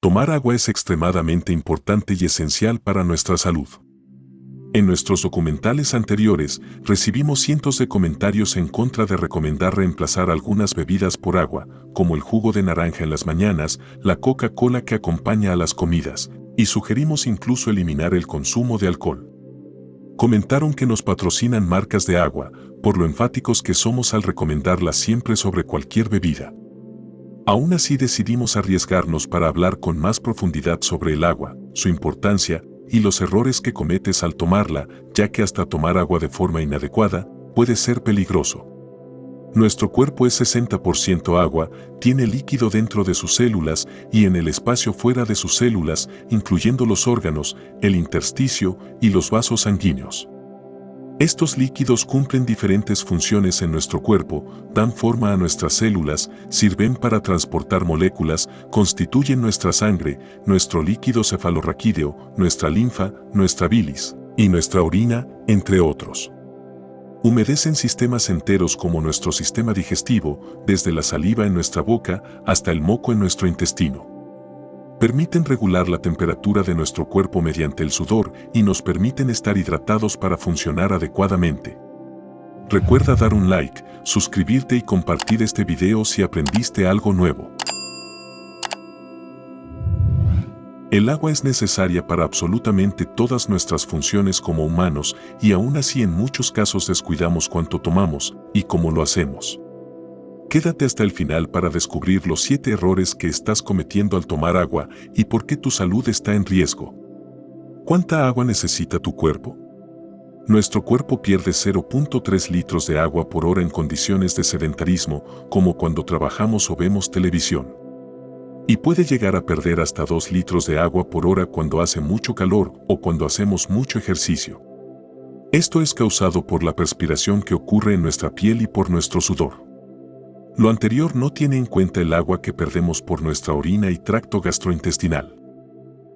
Tomar agua es extremadamente importante y esencial para nuestra salud. En nuestros documentales anteriores, recibimos cientos de comentarios en contra de recomendar reemplazar algunas bebidas por agua, como el jugo de naranja en las mañanas, la Coca-Cola que acompaña a las comidas, y sugerimos incluso eliminar el consumo de alcohol. Comentaron que nos patrocinan marcas de agua, por lo enfáticos que somos al recomendarlas siempre sobre cualquier bebida. Aún así decidimos arriesgarnos para hablar con más profundidad sobre el agua, su importancia y los errores que cometes al tomarla, ya que hasta tomar agua de forma inadecuada puede ser peligroso. Nuestro cuerpo es 60% agua, tiene líquido dentro de sus células y en el espacio fuera de sus células, incluyendo los órganos, el intersticio y los vasos sanguíneos. Estos líquidos cumplen diferentes funciones en nuestro cuerpo, dan forma a nuestras células, sirven para transportar moléculas, constituyen nuestra sangre, nuestro líquido cefalorraquídeo, nuestra linfa, nuestra bilis y nuestra orina, entre otros. Humedecen sistemas enteros como nuestro sistema digestivo, desde la saliva en nuestra boca hasta el moco en nuestro intestino. Permiten regular la temperatura de nuestro cuerpo mediante el sudor y nos permiten estar hidratados para funcionar adecuadamente. Recuerda dar un like, suscribirte y compartir este video si aprendiste algo nuevo. El agua es necesaria para absolutamente todas nuestras funciones como humanos y aún así en muchos casos descuidamos cuánto tomamos y cómo lo hacemos. Quédate hasta el final para descubrir los 7 errores que estás cometiendo al tomar agua y por qué tu salud está en riesgo. ¿Cuánta agua necesita tu cuerpo? Nuestro cuerpo pierde 0.3 litros de agua por hora en condiciones de sedentarismo, como cuando trabajamos o vemos televisión. Y puede llegar a perder hasta 2 litros de agua por hora cuando hace mucho calor o cuando hacemos mucho ejercicio. Esto es causado por la perspiración que ocurre en nuestra piel y por nuestro sudor. Lo anterior no tiene en cuenta el agua que perdemos por nuestra orina y tracto gastrointestinal.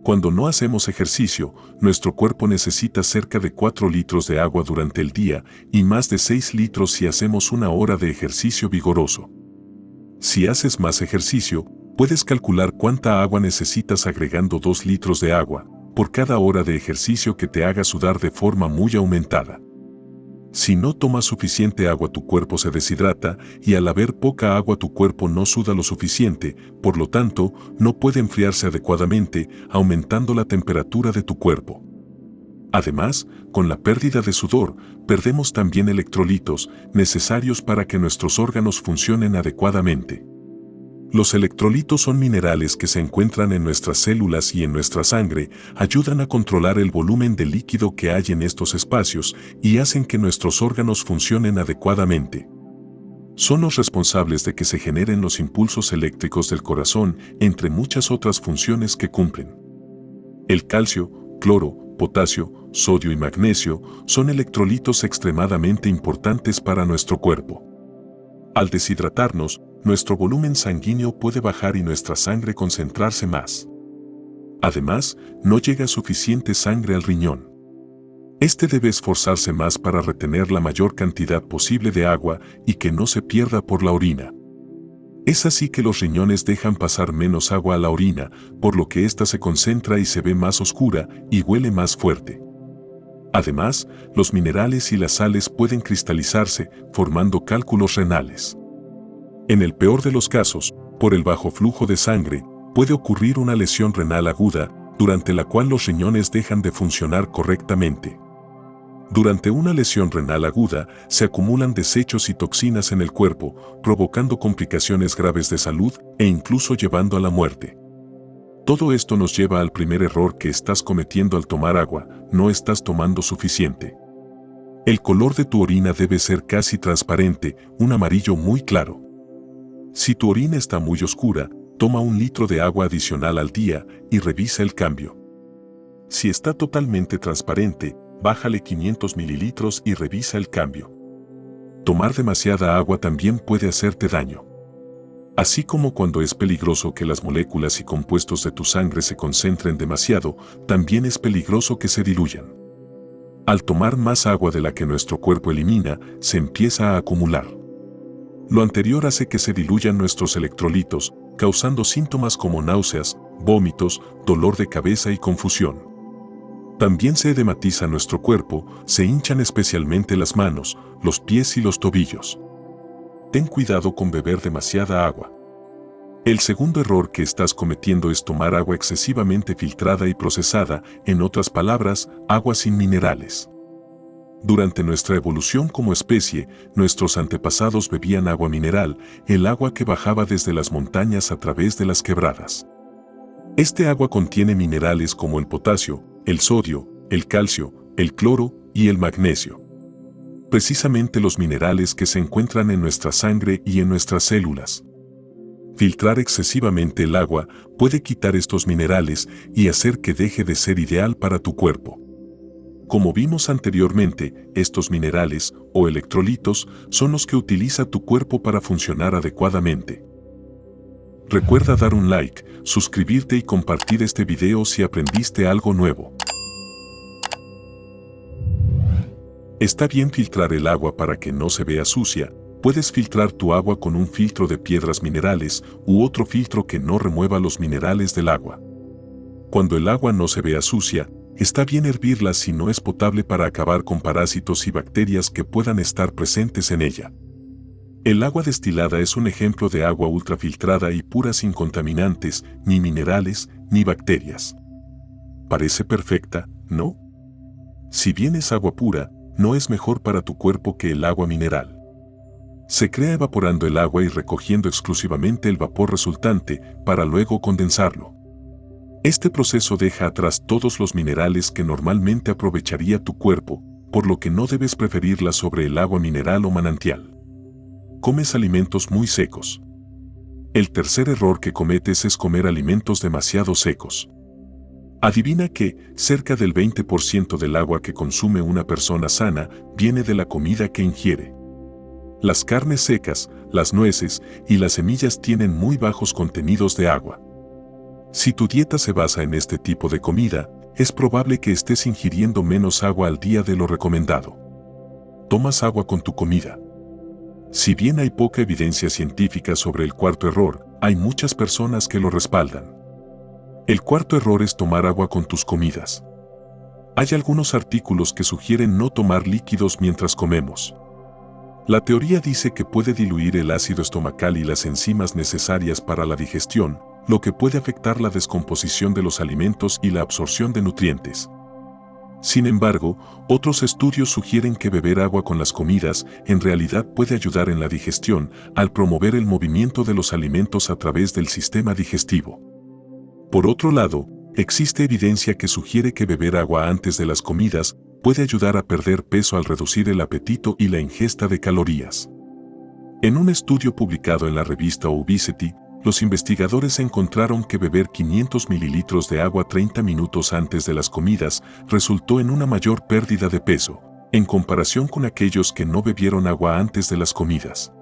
Cuando no hacemos ejercicio, nuestro cuerpo necesita cerca de 4 litros de agua durante el día y más de 6 litros si hacemos una hora de ejercicio vigoroso. Si haces más ejercicio, puedes calcular cuánta agua necesitas agregando 2 litros de agua por cada hora de ejercicio que te haga sudar de forma muy aumentada. Si no tomas suficiente agua, tu cuerpo se deshidrata y al haber poca agua tu cuerpo no suda lo suficiente, por lo tanto, no puede enfriarse adecuadamente, aumentando la temperatura de tu cuerpo. Además, con la pérdida de sudor, perdemos también electrolitos necesarios para que nuestros órganos funcionen adecuadamente. Los electrolitos son minerales que se encuentran en nuestras células y en nuestra sangre, ayudan a controlar el volumen de líquido que hay en estos espacios y hacen que nuestros órganos funcionen adecuadamente. Son los responsables de que se generen los impulsos eléctricos del corazón, entre muchas otras funciones que cumplen. El calcio, cloro, potasio, sodio y magnesio son electrolitos extremadamente importantes para nuestro cuerpo. Al deshidratarnos, nuestro volumen sanguíneo puede bajar y nuestra sangre concentrarse más. Además, no llega suficiente sangre al riñón. Este debe esforzarse más para retener la mayor cantidad posible de agua y que no se pierda por la orina. Es así que los riñones dejan pasar menos agua a la orina, por lo que ésta se concentra y se ve más oscura y huele más fuerte. Además, los minerales y las sales pueden cristalizarse, formando cálculos renales. En el peor de los casos, por el bajo flujo de sangre, puede ocurrir una lesión renal aguda, durante la cual los riñones dejan de funcionar correctamente. Durante una lesión renal aguda, se acumulan desechos y toxinas en el cuerpo, provocando complicaciones graves de salud e incluso llevando a la muerte. Todo esto nos lleva al primer error que estás cometiendo al tomar agua: no estás tomando suficiente. El color de tu orina debe ser casi transparente, un amarillo muy claro. Si tu orina está muy oscura, toma 1 litro de agua adicional al día y revisa el cambio. Si está totalmente transparente, bájale 500 mililitros y revisa el cambio. Tomar demasiada agua también puede hacerte daño. Así como cuando es peligroso que las moléculas y compuestos de tu sangre se concentren demasiado, también es peligroso que se diluyan. Al tomar más agua de la que nuestro cuerpo elimina, se empieza a acumular. Lo anterior hace que se diluyan nuestros electrolitos, causando síntomas como náuseas, vómitos, dolor de cabeza y confusión. También se edematiza nuestro cuerpo, se hinchan especialmente las manos, los pies y los tobillos. Ten cuidado con beber demasiada agua. El segundo error que estás cometiendo es tomar agua excesivamente filtrada y procesada, en otras palabras, agua sin minerales. Durante nuestra evolución como especie, nuestros antepasados bebían agua mineral, el agua que bajaba desde las montañas a través de las quebradas. Este agua contiene minerales como el potasio, el sodio, el calcio, el cloro y el magnesio. Precisamente los minerales que se encuentran en nuestra sangre y en nuestras células. Filtrar excesivamente el agua puede quitar estos minerales y hacer que deje de ser ideal para tu cuerpo. Como vimos anteriormente, estos minerales, o electrolitos, son los que utiliza tu cuerpo para funcionar adecuadamente. Recuerda dar un like, suscribirte y compartir este video si aprendiste algo nuevo. Está bien filtrar el agua para que no se vea sucia. Puedes filtrar tu agua con un filtro de piedras minerales u otro filtro que no remueva los minerales del agua. Cuando el agua no se vea sucia, está bien hervirla si no es potable para acabar con parásitos y bacterias que puedan estar presentes en ella. El agua destilada es un ejemplo de agua ultrafiltrada y pura sin contaminantes, ni minerales, ni bacterias. Parece perfecta, ¿no? Si bien es agua pura, no es mejor para tu cuerpo que el agua mineral. Se crea evaporando el agua y recogiendo exclusivamente el vapor resultante para luego condensarlo. Este proceso deja atrás todos los minerales que normalmente aprovecharía tu cuerpo, por lo que no debes preferirla sobre el agua mineral o manantial. Comes alimentos muy secos. El tercer error que cometes es comer alimentos demasiado secos. Adivina que cerca del 20% del agua que consume una persona sana viene de la comida que ingiere. Las carnes secas, las nueces y las semillas tienen muy bajos contenidos de agua. Si tu dieta se basa en este tipo de comida, es probable que estés ingiriendo menos agua al día de lo recomendado. Tomas agua con tu comida. Si bien hay poca evidencia científica sobre el cuarto error, hay muchas personas que lo respaldan. El cuarto error es tomar agua con tus comidas. Hay algunos artículos que sugieren no tomar líquidos mientras comemos. La teoría dice que puede diluir el ácido estomacal y las enzimas necesarias para la digestión, lo que puede afectar la descomposición de los alimentos y la absorción de nutrientes. Sin embargo, otros estudios sugieren que beber agua con las comidas en realidad puede ayudar en la digestión al promover el movimiento de los alimentos a través del sistema digestivo. Por otro lado, existe evidencia que sugiere que beber agua antes de las comidas puede ayudar a perder peso al reducir el apetito y la ingesta de calorías. En un estudio publicado en la revista Obesity, los investigadores encontraron que beber 500 mililitros de agua 30 minutos antes de las comidas resultó en una mayor pérdida de peso, en comparación con aquellos que no bebieron agua antes de las comidas.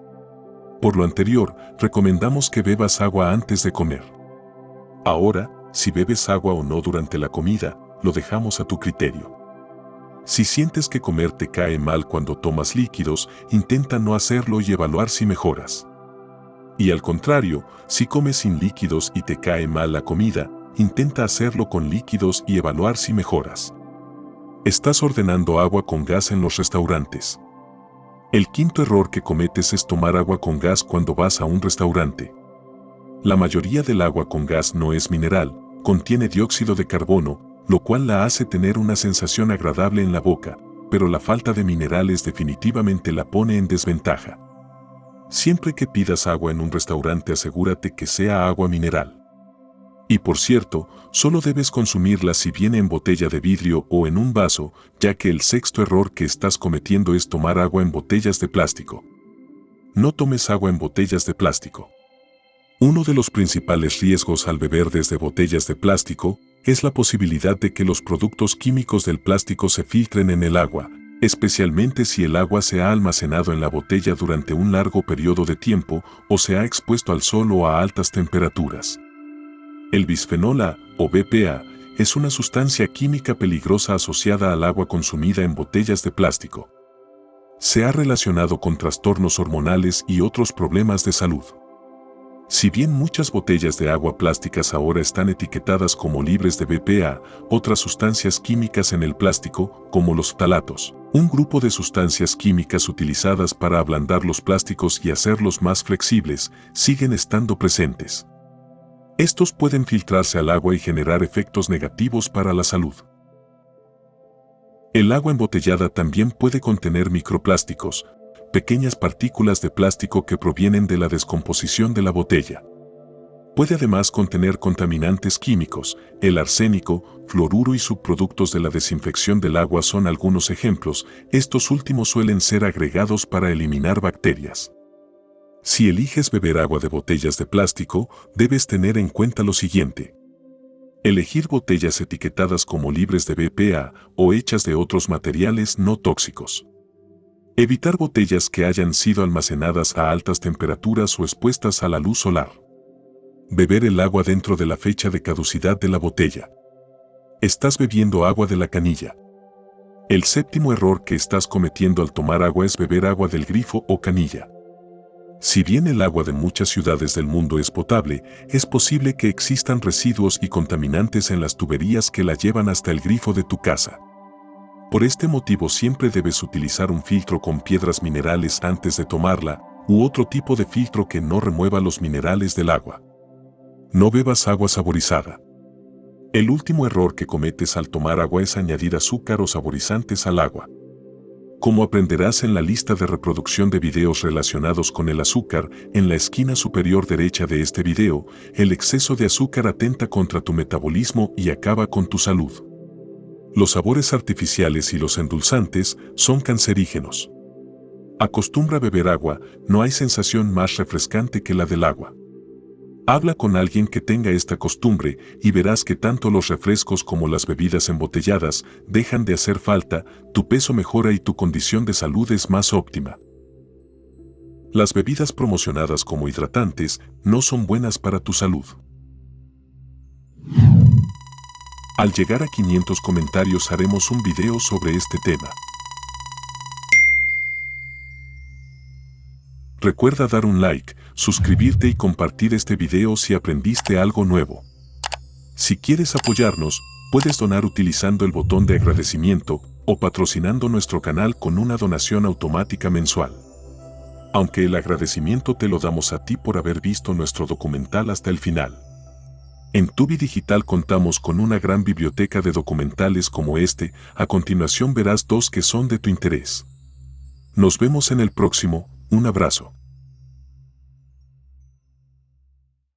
Por lo anterior, recomendamos que bebas agua antes de comer. Ahora, si bebes agua o no durante la comida, lo dejamos a tu criterio. Si sientes que comer te cae mal cuando tomas líquidos, intenta no hacerlo y evaluar si mejoras. Y al contrario, si comes sin líquidos y te cae mal la comida, intenta hacerlo con líquidos y evaluar si mejoras. Estás ordenando agua con gas en los restaurantes. El quinto error que cometes es tomar agua con gas cuando vas a un restaurante. La mayoría del agua con gas no es mineral, contiene dióxido de carbono, lo cual la hace tener una sensación agradable en la boca, pero la falta de minerales definitivamente la pone en desventaja. Siempre que pidas agua en un restaurante asegúrate que sea agua mineral. Y por cierto, solo debes consumirla si viene en botella de vidrio o en un vaso, ya que el sexto error que estás cometiendo es tomar agua en botellas de plástico. No tomes agua en botellas de plástico. Uno de los principales riesgos al beber desde botellas de plástico es la posibilidad de que los productos químicos del plástico se filtren en el agua, especialmente si el agua se ha almacenado en la botella durante un largo periodo de tiempo o se ha expuesto al sol o a altas temperaturas. El bisfenol A, o BPA, es una sustancia química peligrosa asociada al agua consumida en botellas de plástico. Se ha relacionado con trastornos hormonales y otros problemas de salud. Si bien muchas botellas de agua plásticas ahora están etiquetadas como libres de BPA, otras sustancias químicas en el plástico, como los ftalatos, un grupo de sustancias químicas utilizadas para ablandar los plásticos y hacerlos más flexibles, siguen estando presentes. Estos pueden filtrarse al agua y generar efectos negativos para la salud. El agua embotellada también puede contener microplásticos, pequeñas partículas de plástico que provienen de la descomposición de la botella. Puede además contener contaminantes químicos. El arsénico, fluoruro y subproductos de la desinfección del agua son algunos ejemplos. Estos últimos suelen ser agregados para eliminar bacterias. Si eliges beber agua de botellas de plástico, debes tener en cuenta lo siguiente. Elegir botellas etiquetadas como libres de BPA o hechas de otros materiales no tóxicos. Evitar botellas que hayan sido almacenadas a altas temperaturas o expuestas a la luz solar. Beber el agua dentro de la fecha de caducidad de la botella. Estás bebiendo agua de la canilla. El séptimo error que estás cometiendo al tomar agua es beber agua del grifo o canilla. Si bien el agua de muchas ciudades del mundo es potable, es posible que existan residuos y contaminantes en las tuberías que la llevan hasta el grifo de tu casa. Por este motivo siempre debes utilizar un filtro con piedras minerales antes de tomarla, u otro tipo de filtro que no remueva los minerales del agua. No bebas agua saborizada. El último error que cometes al tomar agua es añadir azúcar o saborizantes al agua. Como aprenderás en la lista de reproducción de videos relacionados con el azúcar, en la esquina superior derecha de este video, el exceso de azúcar atenta contra tu metabolismo y acaba con tu salud. Los sabores artificiales y los endulzantes son cancerígenos. Acostumbra a beber agua, no hay sensación más refrescante que la del agua. Habla con alguien que tenga esta costumbre y verás que tanto los refrescos como las bebidas embotelladas dejan de hacer falta, tu peso mejora y tu condición de salud es más óptima. Las bebidas promocionadas como hidratantes no son buenas para tu salud. Al llegar a 500 comentarios haremos un video sobre este tema. Recuerda dar un like, suscribirte y compartir este video si aprendiste algo nuevo. Si quieres apoyarnos, puedes donar utilizando el botón de agradecimiento o patrocinando nuestro canal con una donación automática mensual. Aunque el agradecimiento te lo damos a ti por haber visto nuestro documental hasta el final. En Tubi Digital contamos con una gran biblioteca de documentales como este. A continuación verás dos que son de tu interés. Nos vemos en el próximo. Un abrazo.